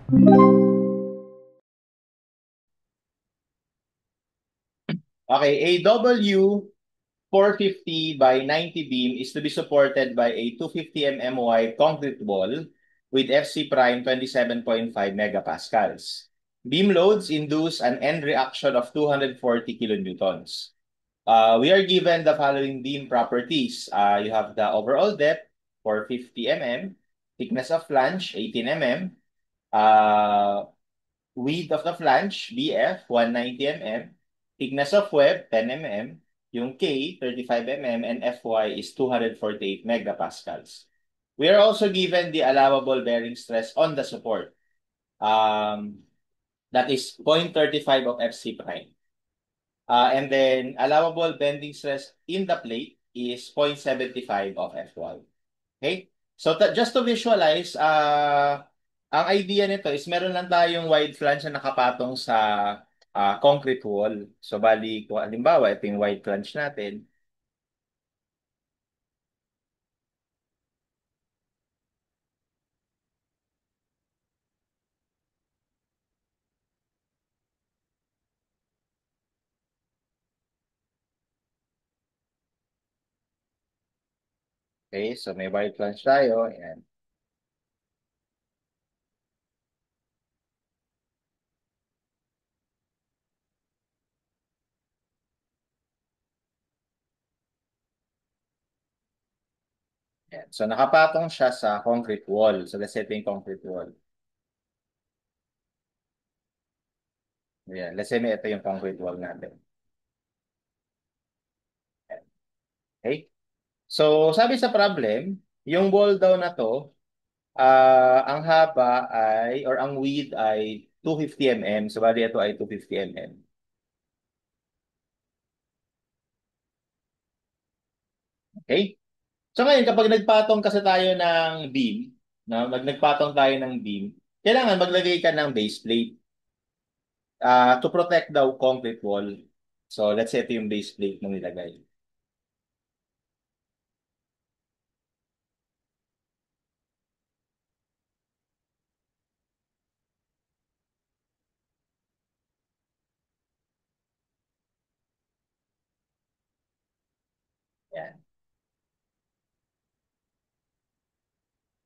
Okay, a W 450 by 90 beam is to be supported by a 250 mm wide concrete wall with FC prime 27.5 megapascals. Beam loads induce an end reaction of 240 kilonewtons. We are given the following beam properties. You have the overall depth, 450 mm, thickness of flange, 18 mm, uh, width of the flange, BF, 190 mm, thickness of web, 10 mm, yung K, 35 mm, and Fy is 248 megapascals. We are also given the allowable bearing stress on the support. Um, that is 0.35 of FC prime. And then allowable bending stress in the plate is 0.75 of Fy. Okay? So just to visualize, ang idea nito is meron lang tayong wide flange na nakapatong sa concrete wall. So bali, kung halimbawa, ito yung wide flange natin. Okay, so may wide flange tayo. Ayan. Ayan. So nakapatong siya sa concrete wall. So let's say ito yung concrete wall. Ayan. Let's say may ito yung concrete wall natin. Ayan. Okay? So sabi sa problem, yung wall daw na to, ang haba ay, or ang width ay 250 mm. So, bali ito ay 250 mm. Okay? So, ngayon, kapag nagpatong kasi tayo ng beam, no? Nagpatong tayo ng beam, kailangan maglagay ka ng base plate to protect the concrete wall. So, let's say ito yung base plate mong nilagay. Yan.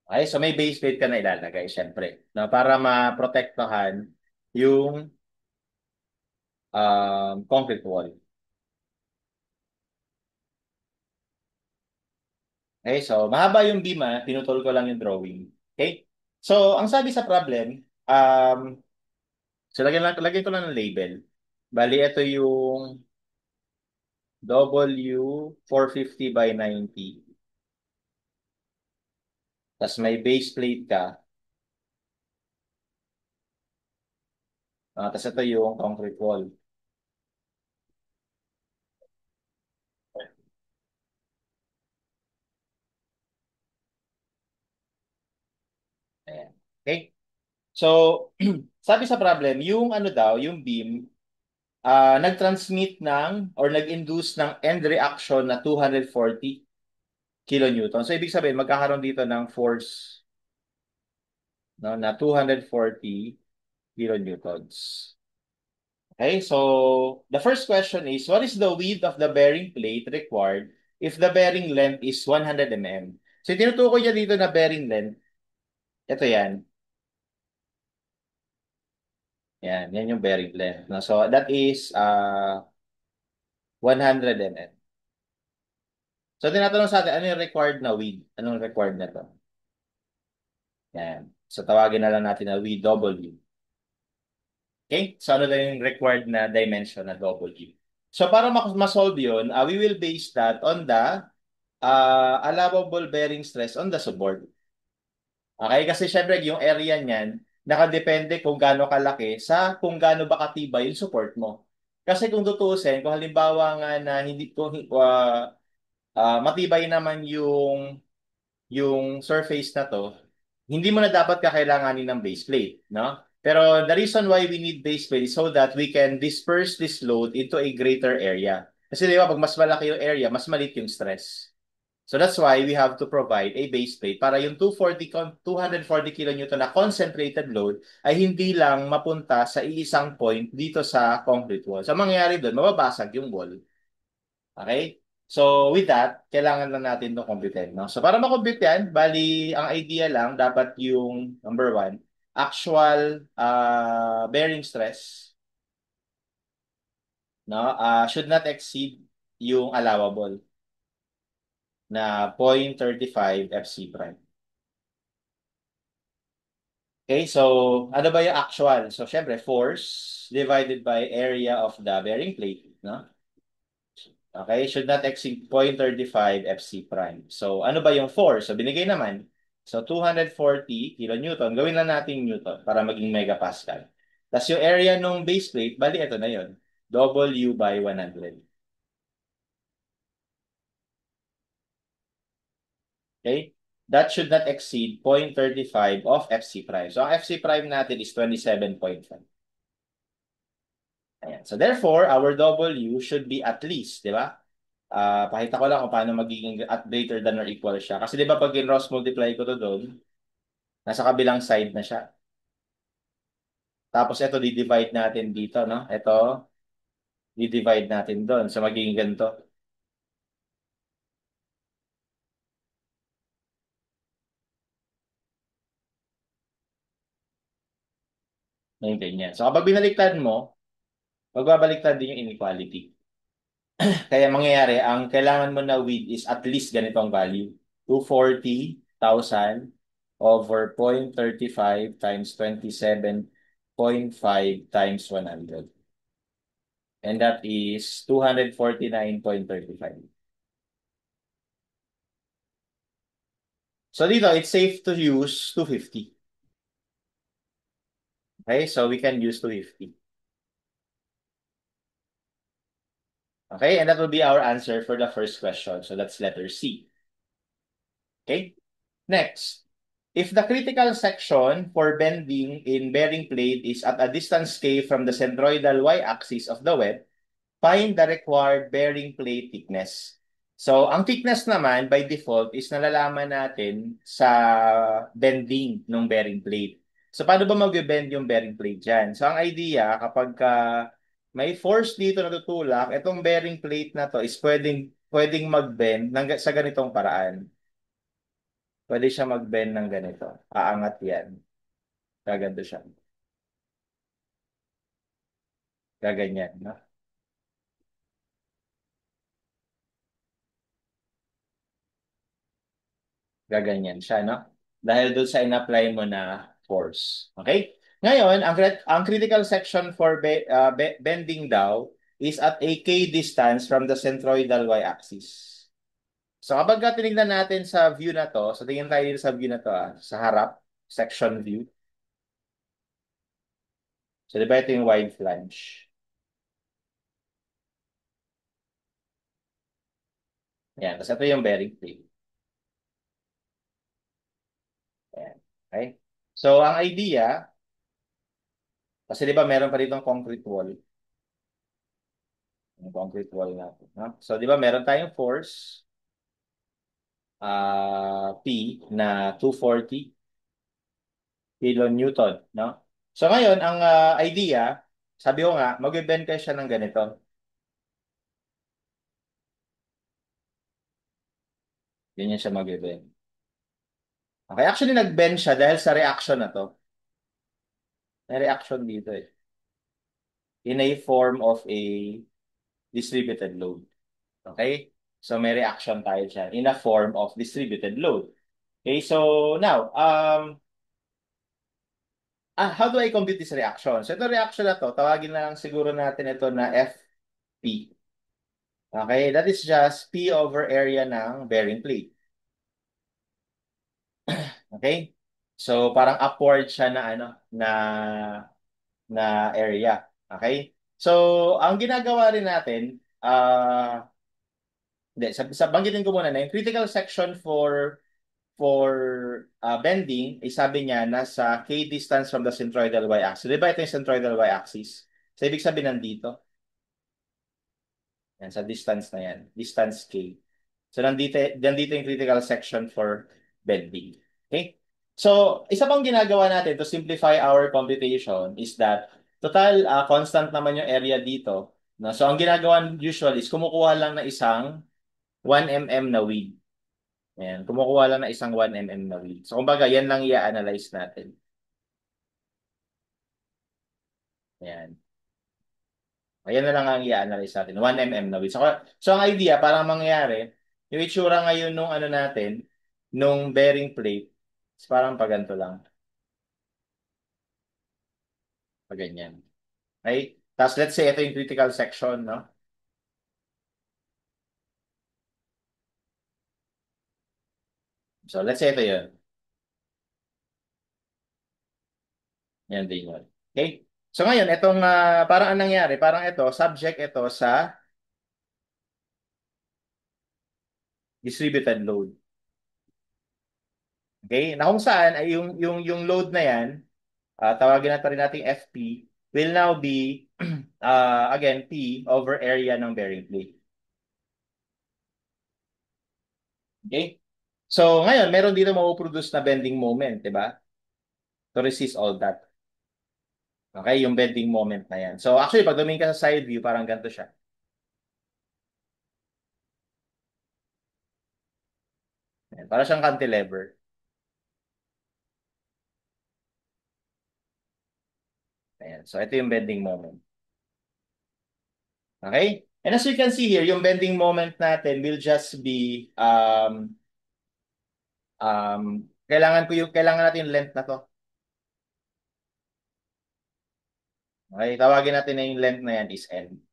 Okay, so may base plate ka na ilalagay, syempre. No? Para maprotektahan yung concrete wall. Okay, so mahaba yung beam, tinutol ko lang yung drawing. Okay? So, ang sabi sa problem, so lagyan ko lang ng label. Bali, ito yung W 450 by 90. Tapos may base plate ka. Tapos ito yung concrete wall. Ayan. Okay? So, sabi sa problem, yung ano daw, yung beam, nag-transmit ng or nag-induce ng end reaction na 240 kilonewton. So, ibig sabihin, magkakaroon dito ng force, no, na 240 kilonewtons. Okay, so the first question is, what is the width of the bearing plate required if the bearing length is 100 mm? So, tinutukoy niya dito na bearing length. Ito yan. Yan yung bearing length. No? So, that is 100 mm. So, tinatanong sa atin, ano yung required na width? Anong required na to? Yan. So, tawagin na lang natin na WW. Okay? So, ano na yung required na dimension na W? So, para ma-solve yun, we will base that on the allowable bearing stress on the support. Okay? Kasi syempre, yung area niyan, nakadepende kung gaano kalaki sa kung gaano ba katibay yung support mo. Kasi kung tutuusin, kung halimbawa nga na hindi ko matibay naman yung surface na to, hindi mo na dapat kakailanganin ng base plate, no? Pero the reason why we need base plate is so that we can disperse this load into a greater area. Kasi di ba, pag mas malaki yung area, mas maliit yung stress. So that's why we have to provide a base plate para yung 240 kilonewton na concentrated load ay hindi lang mapunta sa iisang point dito sa concrete wall. So mangyayari doon, mababasag yung wall. Okay? So with that, kailangan lang natin itong computein. No? So para makompute yan, bali ang idea lang, dapat yung number one, actual bearing stress, no, should not exceed yung allowable na 0.35 FC prime. Okay, so ano ba yung actual? So syempre, force divided by area of the bearing plate, no? Okay, should not exceed 0.35 FC prime. So ano ba yung force? So binigay naman. So 240 kilonewton, gawin lang natin newton para maging megapascal. Tapos yung area ng base plate, bali ito na yun. W by 100. Okay? That should not exceed 0.35 of FC prime. So ang FC prime natin is 27.5. Ayan. So therefore, our W should be at least, di ba? Pakita ko lang kung paano magiging at greater than or equal siya. Kasi di ba pag in-cross multiply ko to doon, nasa kabilang side na siya. Tapos ito, di-divide natin dito, no? Ito, di-divide natin doon. So magiging ganito. Ngayon ganyan. So kapag binaliktad mo, magbabaliktad din yung inequality. Kaya mangyayari, ang kailangan mo na width is at least ganitong value. 240,000 over 0.35 times 27.5 times 100. And that is 249.35. So dito, it's safe to use 250. Okay, so we can use 250. Okay, and that will be our answer for the first question. So that's letter C. Okay, next. If the critical section for bending in bearing plate is at a distance k from the centroidal y-axis of the web, find the required bearing plate thickness. So, ang thickness naman by default is nalalaman natin sa bending ng bearing plate. So, paano ba mag-bend yung bearing plate dyan? So, ang idea, kapag may force dito na tutulak, itong bearing plate na to is pwedeng mag-bend sa ganitong paraan. Pwede siya mag-bend ng ganito. Aangat yan. Gaganto siya. Gaganyan. No? Gaganyan siya, no? Dahil doon sa in-apply mo na force. Okay? Ngayon, ang critical section for bending daw is at a k distance from the centroidal y-axis. So kapag tinignan natin sa view na to, so tingin tayo dito sa view na to, sa harap, section view. So diba ito yung wide flange? Yan. Tapos ito yung bearing plate. Ayan. Okay? So ang idea, kasi di ba meron pa dito concrete wall. Yung concrete wall natin. No? So di ba meron tayong force P na 240 kilonewton. No? So ngayon, ang idea, sabi ko nga, mag-bend kayo siya ng ganito. Ganyan siya mag-bend. Okay, actually nag-bend siya dahil sa reaction na to. May reaction dito eh. In a form of a distributed load. Okay? So may reaction tayo dyan in a form of distributed load. Okay, so now, how do I compute this reaction? So ito reaction na to, tawagin na lang siguro natin ito na FP. Okay, that is just P over area ng bearing plate. Okay? So parang upward siya na ano na area. Okay? So ang ginagawa rin natin hindi, banggitin ko muna na yung critical section for bending, ay sabi niya nasa k distance from the centroidal y-axis. Di ba ito yung centroidal y-axis? So ibig sabihin nandito. Yan, sa distance na yan. Distance k. So, nandito yung critical section for bending. Okay? So, isa pang ginagawa natin to simplify our computation is that total constant naman yung area dito. No? So, ang ginagawa usually is kumukuha lang na isang 1 mm na width. Ayan, kumukuha lang na isang 1 mm na width. So, kumbaga, yan lang i-analyze natin. Ayan. Ayan na lang ang i-analyze natin. 1 mm na width. So, ang idea, parang mangyayari, yung itsura ngayon nung ano natin, nung bearing plate, is parang paganto lang. Paganyan. Okay? Tapos, let's say, ito yung critical section, no? So, let's say ito yun. Yan din yun. Okay? So, ngayon, itong, parang anong nangyari? Parang ito, subject ito sa distributed load. Okay? Na kung saan, ay yung load na yan, tawagin natin rin natin FP, will now be, again, P over area ng bearing plate. Okay? So, ngayon, meron dito mapuproduce na bending moment, di ba? To resist all that. Okay? Yung bending moment na yan. So, actually, pag tumingin ka sa side view, parang ganito siya. Ayan, para siyang cantilever. Ayan. So, ito yung bending moment. Okay? And as you can see here, yung bending moment natin will just be, kailangan natin yung length na to. Okay? Tawagin natin na yung length na yan is N.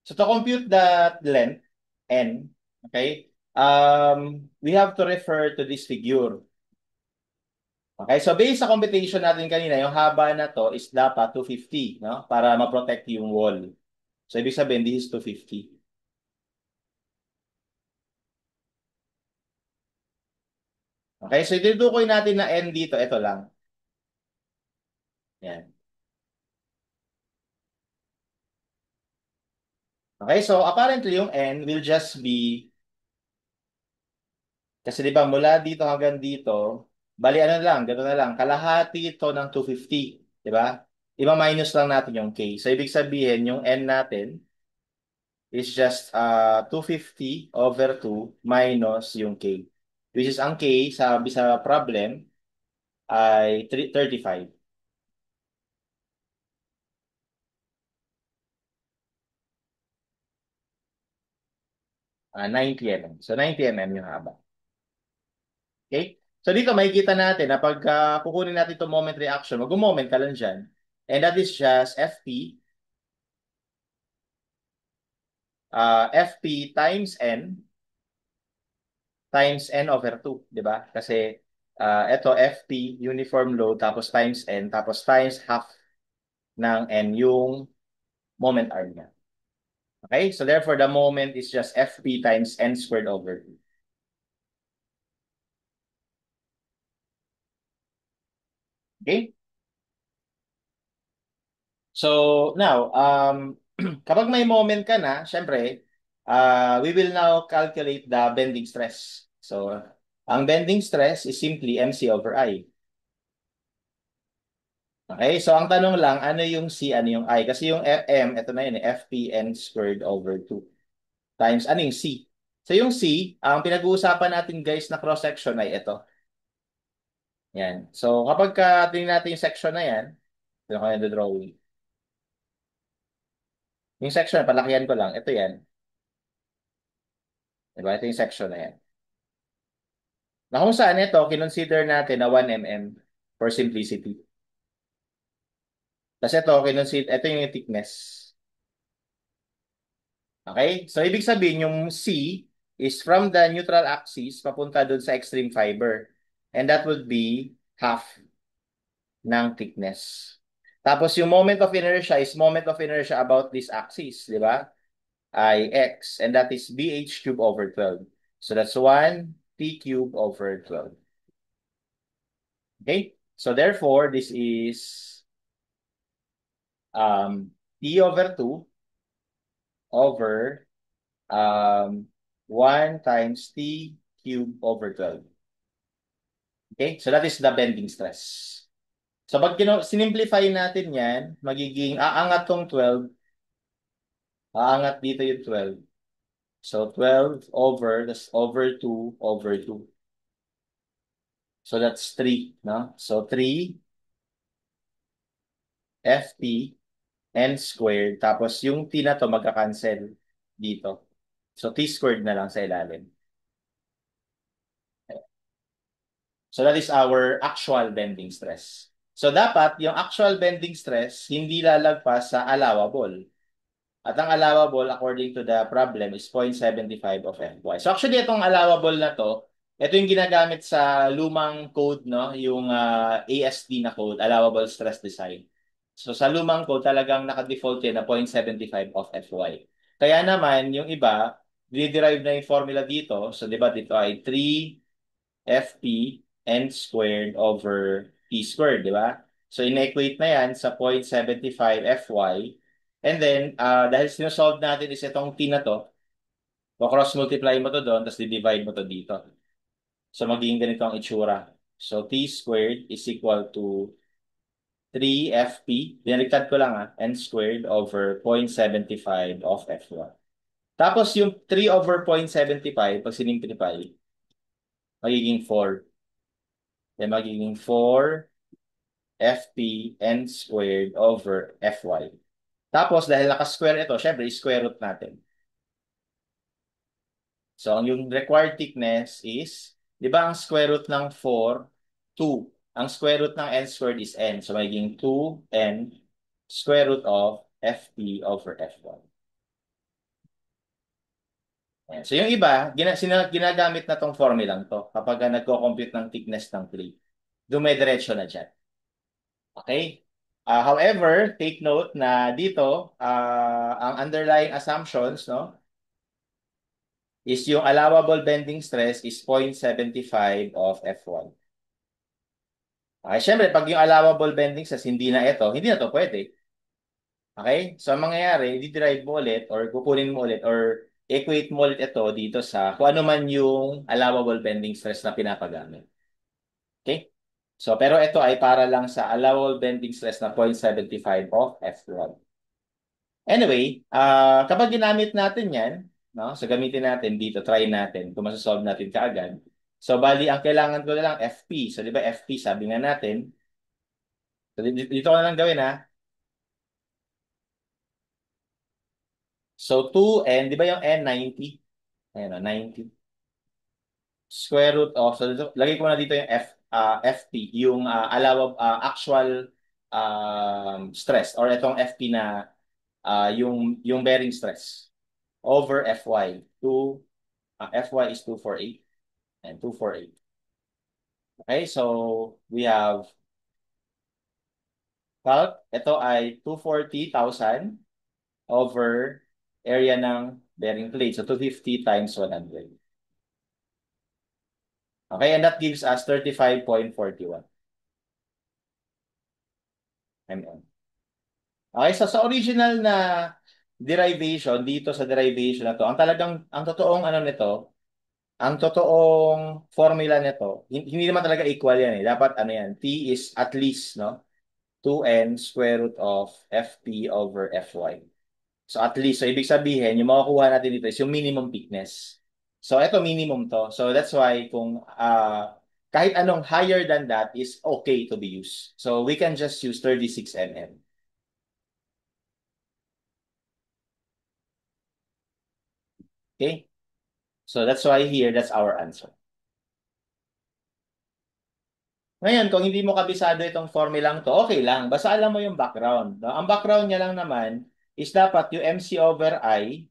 So to compute that length, N, okay, we have to refer to this figure. Okay, so based sa computation natin kanina, yung haba na to is dapat 250, no? Para ma-protect yung wall. So ibig sabihin, this is 250. Okay, so itutukoy natin na N dito, ito lang. Yan. Okay, so apparently yung N will just be, kasi di ba mula dito hanggang dito, bali ano lang, gano'n na lang, kalahati ito ng 250, di ba? Ima-minus lang natin yung K. So ibig sabihin, yung N natin is just 250 over 2 minus yung K. Which is ang K, sabi sa problem, ay 35. 90 mm. So 90 mm yung haba. Okay? So dito makikita natin na pag kukunin natin itong moment reaction, mag-moment ka lang dyan. And that is just FP, FP times N over 2, di ba? Kasi ito FP, uniform load, tapos times N, tapos times half ng N yung moment arm niya. Okay? So therefore, the moment is just FP times N squared over 2. Okay? So now, kapag may moment ka na, syempre, we will now calculate the bending stress. So, ang bending stress is simply MC over I. Okay? So, ang tanong lang, ano yung C, ano yung I? Kasi yung M, ito na yun, FPN squared over 2 times, ano yung C? So, yung C, ang pinag-uusapan natin guys na cross-section ay ito. Yan. So, kapag tingnan natin yung section na yan, ito ko yung drawing. Yung section, palakihan ko lang. Ito yan. Diba? Ito yung section na yan. Na kung saan ito, kinonsider natin na 1 mm for simplicity. Tapos ito yung thickness. Okay? So, ibig sabihin, yung C is from the neutral axis papunta dun sa extreme fiber. And that would be half ng thickness. Tapos, yung moment of inertia is moment of inertia about this axis, di ba? I x. And that is BH cube over 12. So, that's 1 T cube over 12. Okay? So, therefore, this is T over 2 over 1 times T cubed over 12. Okay? So that is the bending stress. So pag sinimplify natin yan, magiging aangat tong 12, aangat dito yung 12. So 12 over, that's over 2 over 2. So that's 3, no? So 3 FP n squared. Tapos yung T na to magka-cancel dito. So T squared na lang sa ilalim. So that is our actual bending stress. So dapat yung actual bending stress hindi lalagpas sa allowable. At ang allowable according to the problem is 0.75 of Fy. So actually itong allowable na to, ito yung ginagamit sa lumang code, no? Yung ASD na code, allowable stress design. So sa lumang code talagang naka-default yan na 0.75 of Fy. Kaya naman yung iba, derive na yung formula dito. So 'di ba dito ay 3 Fp n squared over T squared, di ba? So, in-equate na yan sa 0.75 Fy. And then, dahil sinusolve natin is itong T na to, cross-multiply mo to doon, tapos di-divide mo to dito. So, magiging ganito ang itsura. So, T squared is equal to 3Fp, binaliktad ko lang n squared over 0.75 of Fy. Tapos, yung 3 over 0.75, pag sinimplify, magiging 4. Then, magiging 4 Fp n squared over Fy. Tapos, dahil naka-square ito, syempre, square root natin. So, ang yung required thickness is, di ba ang square root ng 4, 2. Ang square root ng n squared is n. So, magiging 2n square root of Fp over Fy. Ayan. So, yung iba, ginagamit na tong formulang to kapag nagko-compute ng thickness ng plate. Dumediretso na dyan. Okay? However, take note na dito, ang underlying assumptions, no, is yung allowable bending stress is 0.75 of F1. Okay, syempre, pag yung allowable bending stress hindi na to pwede. Okay? So, ang mangyayari, di-derive mo ulit or kukunin mo ulit or equate mo ulit ito dito sa kung ano man yung allowable bending stress na pinapagamit. Okay? So, pero ito ay para lang sa allowable bending stress na 0.75 of F1. Anyway, kapag ginamit natin yan, no? So gamitin natin dito, try natin kung masasolve natin kaagad. So bali, ang kailangan ko na lang FP. So di ba FP, sabi nga natin. So dito ko na lang gawin ha. So 2n, di ba yung n 90? Ayan o, 90. Square root of, so dito, lagay ko na dito yung FP, yung allowable, actual stress or itong FP na yung bearing stress over Fy. Fy is 248 and 248. Okay, so we have ito ay 240,000 over area ng bearing plate. So 250 times 100. Okay, and that gives us 35.41 mm. Okay, so sa original na derivation, dito sa derivation na to, ang totoong ano nito, ang totoong formula nito, hindi naman talaga equal yan eh. Dapat ano yan, T is at least, no? 2n square root of Fp over Fy. So at least, so ibig sabihin, yung makukuha natin dito is yung minimum thickness. So ito minimum to. So that's why kung kahit anong higher than that is okay to be used. So we can just use 36 mm. Okay? So that's why here, that's our answer. Ngayon, kung hindi mo kabisado itong formulang to, okay lang. Basta alam mo yung background. No? Ang background niya lang naman is dapat yung MC over I,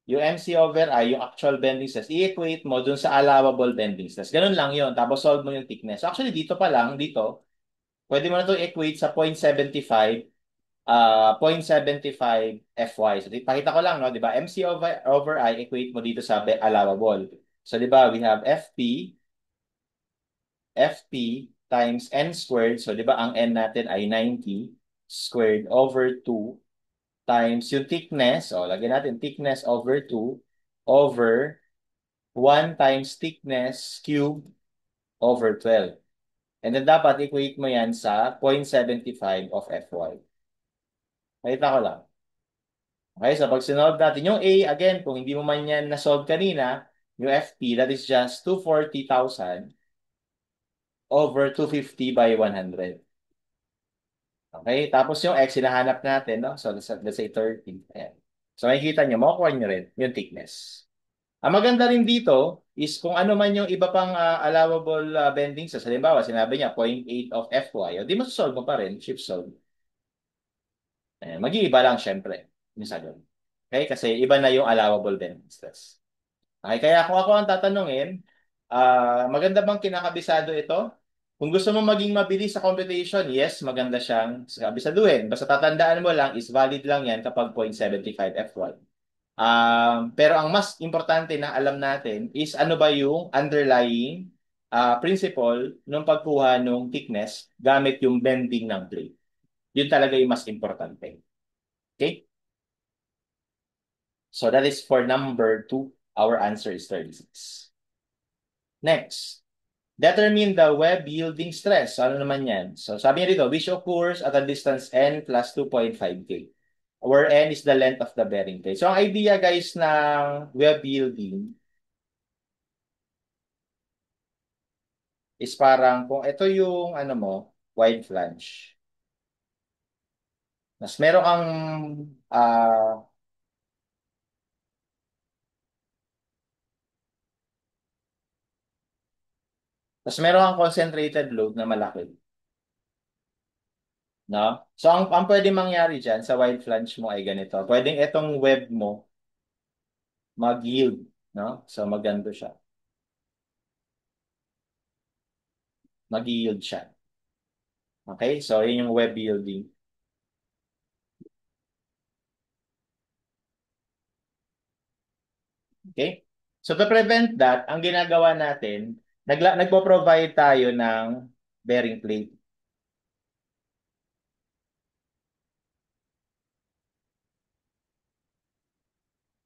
yung MC over I, yung actual bending stress, i-equate mo dun sa allowable bending stress. Ganun lang yun. Tapos solve mo yung thickness. So actually, dito pa lang, dito, pwede mo na ito equate sa 0.75, 0.75 Fy. So, pakita ko lang, no? Di ba? MC over I, equate mo dito sa allowable. So, di ba, we have Fp times n squared. So, di ba, ang n natin ay 90 squared over 2 times yung thickness. O, lagyan natin thickness over 2 over 1 times thickness cube over 12. And then dapat equate mo yan sa 0.75 of Fy. Nakita ko lang. Okay, so pag sinolve natin yung A, again, kung hindi mo man yan na-solve kanina, yung FP, that is just 240,000 over 250 by 100. Okay, tapos yung X, hinahanap natin, no? So let's say 30. Ayan. So makikita nyo, makukuha nyo rin yung thickness. Ang maganda rin dito is kung ano man yung iba pang allowable bending sa halimbawa, sinabi niya 0.8 of Fy, o di masasolve mo pa rin, shift solve. Ayan, mag-iiba lang syempre yung sagot. Okay, kasi iba na yung allowable bending stress. Okay, kaya kung ako ang tatanungin, maganda bang kinakabisado ito? Kung gusto mo maging mabilis sa computation, yes, maganda siyang kabisaduhin. Basta tatandaan mo lang, is valid lang yan kapag 0.75 F1. Pero ang mas importante na alam natin is ano ba yung underlying principle ng pagkuha ng thickness gamit yung bending ng plate. Yun talaga yung mas importante. Okay? So that is for number 2. Our answer is 36. Next. Determine the web yielding stress. So, ano naman yan? So, sabi niya dito, which occurs at a distance n plus 2.5 k, where n is the length of the bearing plate. So, ang idea guys ng web yielding is parang kung ito yung ano mo, wide flange. Mas meron kang ah mas meron kang concentrated load na malaki, no? So, ang pwede mangyari dyan sa wide flange mo ay ganito. Pwedeng itong web mo mag-yield, no? So, maganda siya. Mag-yield siya. Okay? So, yun yung web yielding. Okay? So, to prevent that, ang ginagawa natin, nagpo-provide tayo ng bearing plate.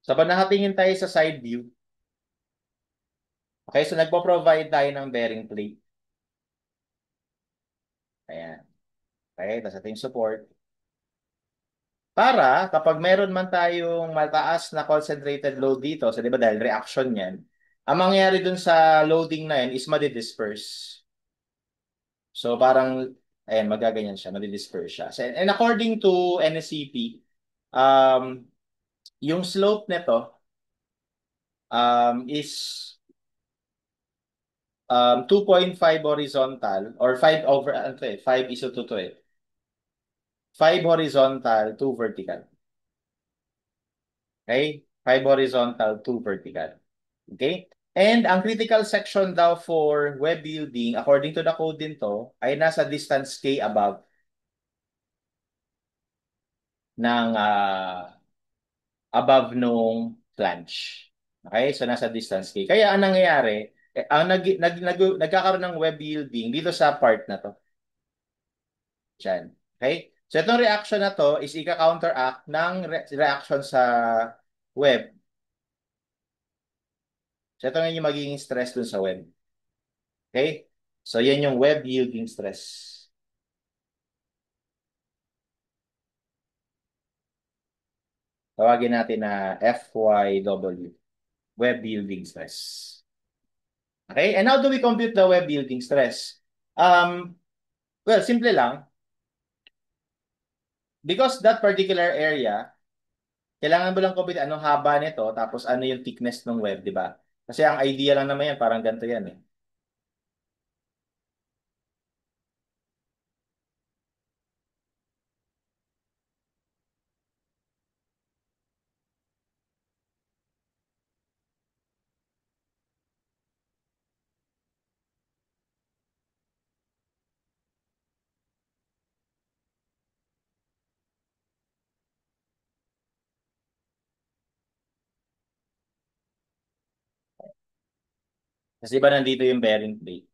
So, pag nakatingin tayo sa side view, okay, so nagpo-provide tayo ng bearing plate. Ayan. Okay, tapos ito yung support. Para kapag meron man tayong mataas na concentrated load dito, so di ba dahil reaction yan, ang mangyayari dun sa loading na yan is madidisperse. So parang, ayan, magaganyan siya, madidisperse siya. So, and according to NSCP, um, yung slope nito is 2.5 horizontal or 5 over, ano to eh, 5 is to 2 eh. 5 horizontal, 2 vertical. Okay? 5 horizontal, 2 vertical. Okay? And ang critical section daw for web building, according to the code din to, ay nasa distance K ng above nung flange. Okay? So nasa distance K. Kaya ang nangyayari, nagkakaroon ng web yielding dito sa part na to. Diyan. Okay? So itong reaction na to is ika-counteract ng reaction sa web. So ito nga yung magiging stress dun sa web. Okay? So yan yung web yielding stress. Tawagin natin na FYW, web yielding stress. Okay? And how do we compute the web yielding stress? Um, well, simple lang. Because that particular area, kailangan mo lang compute anong haba nito, tapos ano yung thickness ng web, di ba? Kasi ang idea lang naman yan, parang ganito yan eh. Kasi di ba nandito yung bearing plate?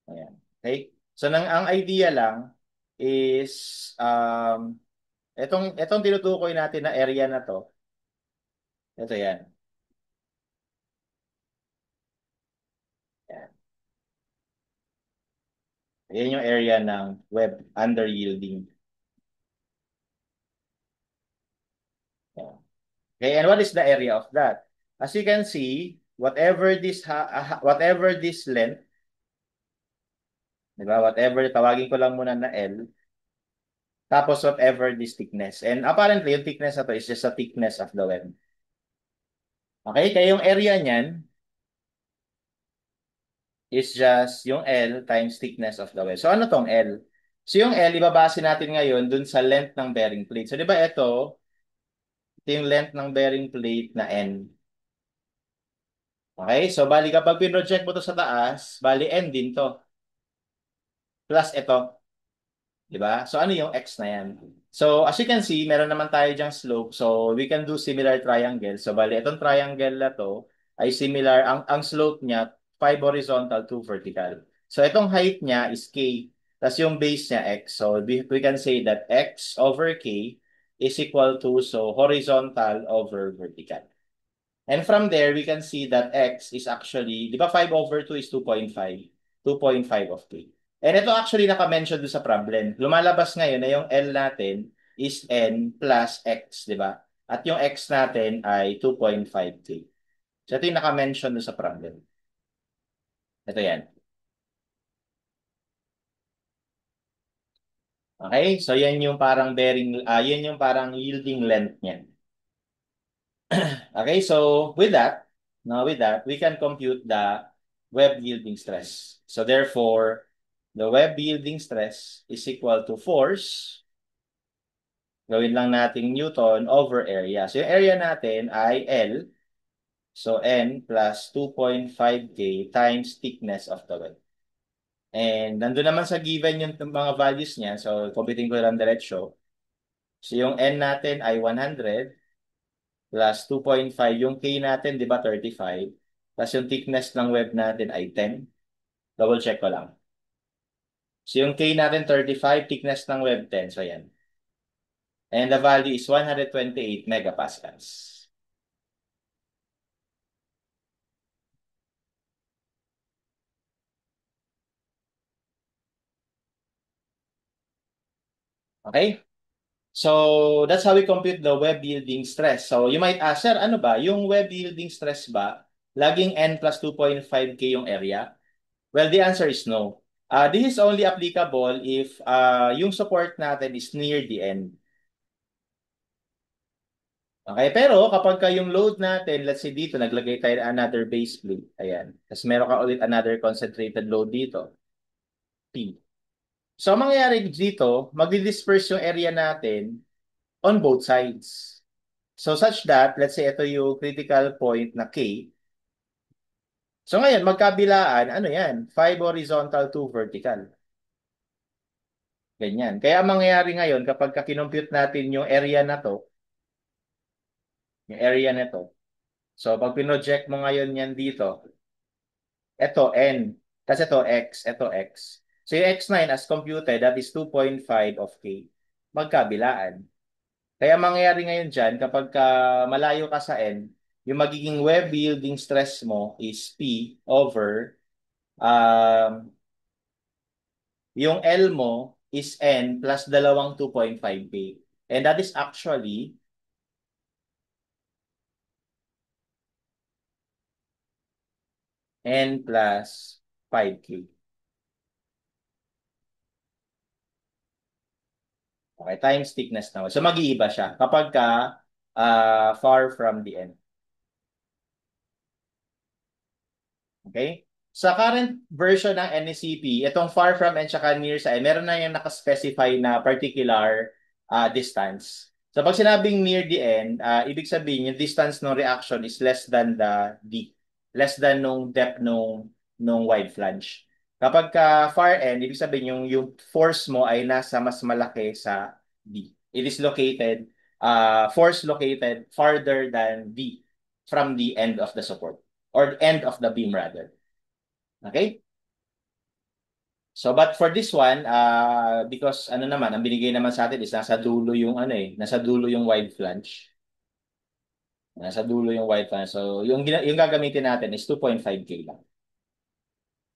Ayan. Okay? So, ang idea lang is, etong tinutukoy natin na area na to, Ito yan. Yan. Yan yung area ng web under yielding. Yan. Okay, and what is the area of that? As you can see, whatever this length, di ba? Whatever, tawagin ko lang muna na L, tapos whatever this thickness. And apparently, yung thickness na to is just the thickness of the web. Okay, kaya yung area niyan is just yung L times thickness of the web. So ano tong L? So yung L, ibabase natin ngayon dun sa length ng bearing plate. So di ba ito yung length ng bearing plate na N. Okay, so bali kapag pinroject mo to sa taas, bali N din to. Plus ito. Di ba? So ano yung x na yan? So as you can see, meron naman tayo diyang slope. So we can do similar triangle. So bali, itong triangle na to ay similar. Ang slope niya, 5 horizontal, 2 vertical. So itong height niya is k. Tapos yung base niya x. So we can say that x over k is equal to, so horizontal over vertical. And from there, we can see that x is actually, di ba 5 over 2 is 2.5? 2.5 of k. And ito actually naka-mention doon sa problem. Lumalabas ngayon na yung L natin is N plus X, di ba? At yung X natin ay 2.5K. So ito yung naka-mention doon sa problem. Ito yan. Okay? So yan yung parang yan yung parang yielding length niya. Okay? So with that, we can compute the web yielding stress. So therefore, the web yielding stress is equal to force. Gawin lang nating Newton over area. So yung area natin ay L. So N plus 2.5K times thickness of the web. And nandun naman sa given yung mga values niya. So computing ko lang diretsyo. So yung N natin ay 100 plus 2.5. Yung K natin, di ba, 35. Plus yung thickness ng web natin ay 10. Double check ko lang. So yung K natin 35, thickness ng web 10. So yan. And the value is 128 megapascals. Okay? So, that's how we compute the web yielding stress. So, you might ask, sir, ano ba? Yung web yielding stress ba, laging N plus 2.5K yung area? Well, the answer is no. This is only applicable if yung support natin is near the end. Okay, pero kapag yung load natin, let's say dito, naglagay tayo another base plate. Ayan. Tapos meron ka ulit another concentrated load dito. P. So, ang mangyayari dito, magdi-disperse yung area natin on both sides. So such that, let's say ito yung critical point na K. So ngayon, magkabilaan, ano yan? 5 horizontal, 2 vertical. Ganyan. Kaya ang mangyayari ngayon, kapag kinompute natin yung area na to, yung area na to, so pag pinoject mo ngayon yan dito, ito N, kasi ito X. So yung X9 as computed, that is 2.5 of K. Magkabilaan. Kaya mangyayari ngayon dyan, kapag malayo ka sa N, yung magiging web yielding stress mo is P over yung L mo is N plus dalawang 2.5K. And that is actually N plus 5K. Okay, times thickness naman. So mag-iiba siya kapag far from the end. Okay? Sa current version ng NECP, itong far from and saka near sa end, meron na yung nakaspecify na particular distance. So pag sinabing near the end, ibig sabihin yung distance ng reaction is less than the D. Less than nung depth nung wide flange. Kapag far end, ibig sabihin yung force mo ay nasa mas malaki sa D. It is located, force located farther than D from the end of the support or end of the beam rather. Okay? So but for this one, because ano naman, ang binigay naman sa atin is nasa dulo yung ano nasa dulo yung wide flange. Nasa dulo yung white fan. So, yung gagamitin natin is 2.5K lang.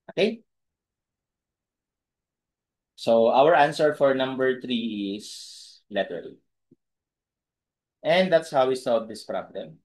Okay? So, our answer for number 3 is letter A. And that's how we solve this problem.